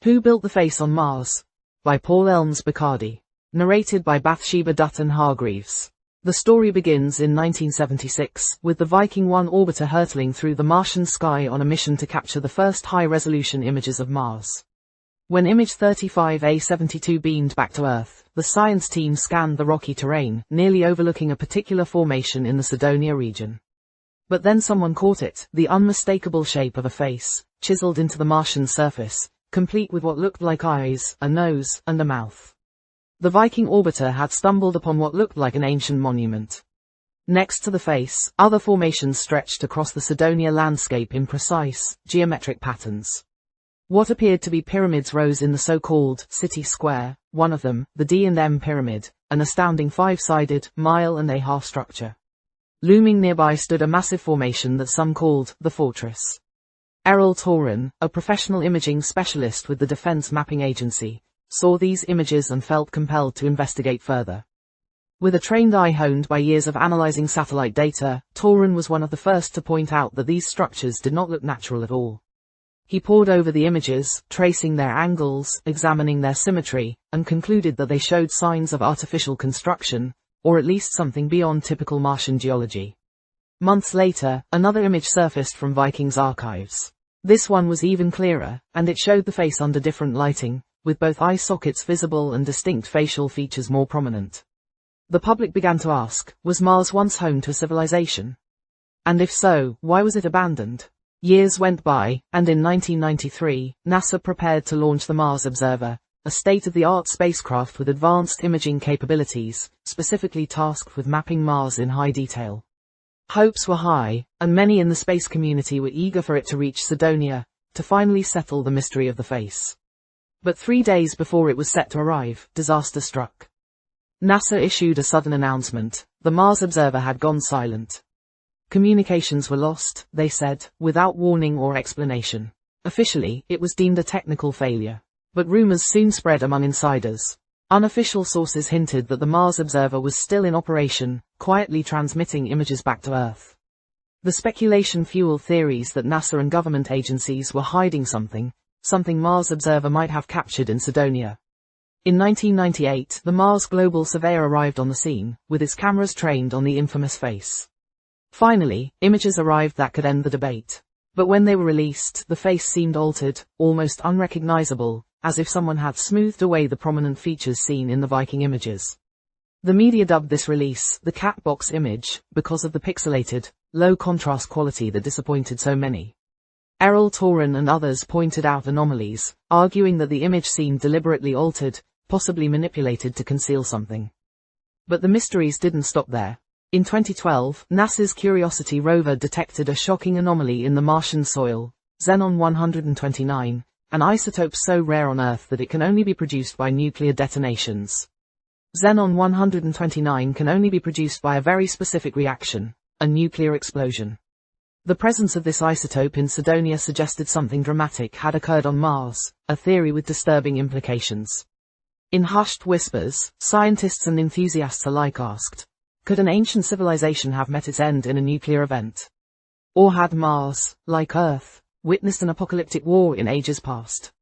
Who Built the Face on Mars? By Paul Elms Bacardi. Narrated by Bathsheba Dutton Hargreaves. The story begins in 1976, with the Viking 1 orbiter hurtling through the Martian sky on a mission to capture the first high-resolution images of Mars. When image 35A72 beamed back to Earth, the science team scanned the rocky terrain, nearly overlooking a particular formation in the Cydonia region. But then someone caught it, the unmistakable shape of a face, chiseled into the Martian surface, complete with what looked like eyes, a nose, and a mouth. The Viking orbiter had stumbled upon what looked like an ancient monument. Next to the face, other formations stretched across the Cydonia landscape in precise, geometric patterns. What appeared to be pyramids rose in the so-called city square, one of them, the D&M pyramid, an astounding five-sided, mile-and-a-half structure. Looming nearby stood a massive formation that some called the fortress. Errol Torun, a professional imaging specialist with the Defense Mapping Agency, saw these images and felt compelled to investigate further. With a trained eye honed by years of analyzing satellite data, Torun was one of the first to point out that these structures did not look natural at all. He pored over the images, tracing their angles, examining their symmetry, and concluded that they showed signs of artificial construction, or at least something beyond typical Martian geology. Months later, another image surfaced from Viking's archives. This one was even clearer, and it showed the face under different lighting, with both eye sockets visible and distinct facial features more prominent. The public began to ask, was Mars once home to a civilization? And if so, why was it abandoned? Years went by, and in 1993, NASA prepared to launch the Mars Observer, a state-of-the-art spacecraft with advanced imaging capabilities, specifically tasked with mapping Mars in high detail. Hopes were high, and many in the space community were eager for it to reach Cydonia, to finally settle the mystery of the face. But 3 days before it was set to arrive, disaster struck. NASA issued a sudden announcement: the Mars Observer had gone silent. Communications were lost, they said, without warning or explanation. Officially, it was deemed a technical failure. But rumors soon spread among insiders. Unofficial sources hinted that the Mars Observer was still in operation, quietly transmitting images back to Earth. The speculation fueled theories that NASA and government agencies were hiding something Mars Observer might have captured in Cydonia. In 1998, the Mars Global Surveyor arrived on the scene, with its cameras trained on the infamous face. Finally, images arrived that could end the debate. But when they were released, the face seemed altered, almost unrecognizable, as if someone had smoothed away the prominent features seen in the Viking images. The media dubbed this release the cat box image, because of the pixelated, low-contrast quality that disappointed so many. Errol Torun and others pointed out anomalies, arguing that the image seemed deliberately altered, possibly manipulated to conceal something. But the mysteries didn't stop there. In 2012, NASA's Curiosity rover detected a shocking anomaly in the Martian soil, xenon 129, an isotope so rare on Earth that it can only be produced by nuclear detonations. Xenon 129 can only be produced by a very specific reaction, a nuclear explosion. The presence of this isotope in Cydonia suggested something dramatic had occurred on Mars, a theory with disturbing implications. In hushed whispers, scientists and enthusiasts alike asked, could an ancient civilization have met its end in a nuclear event? Or had Mars, like Earth, witnessed an apocalyptic war in ages past?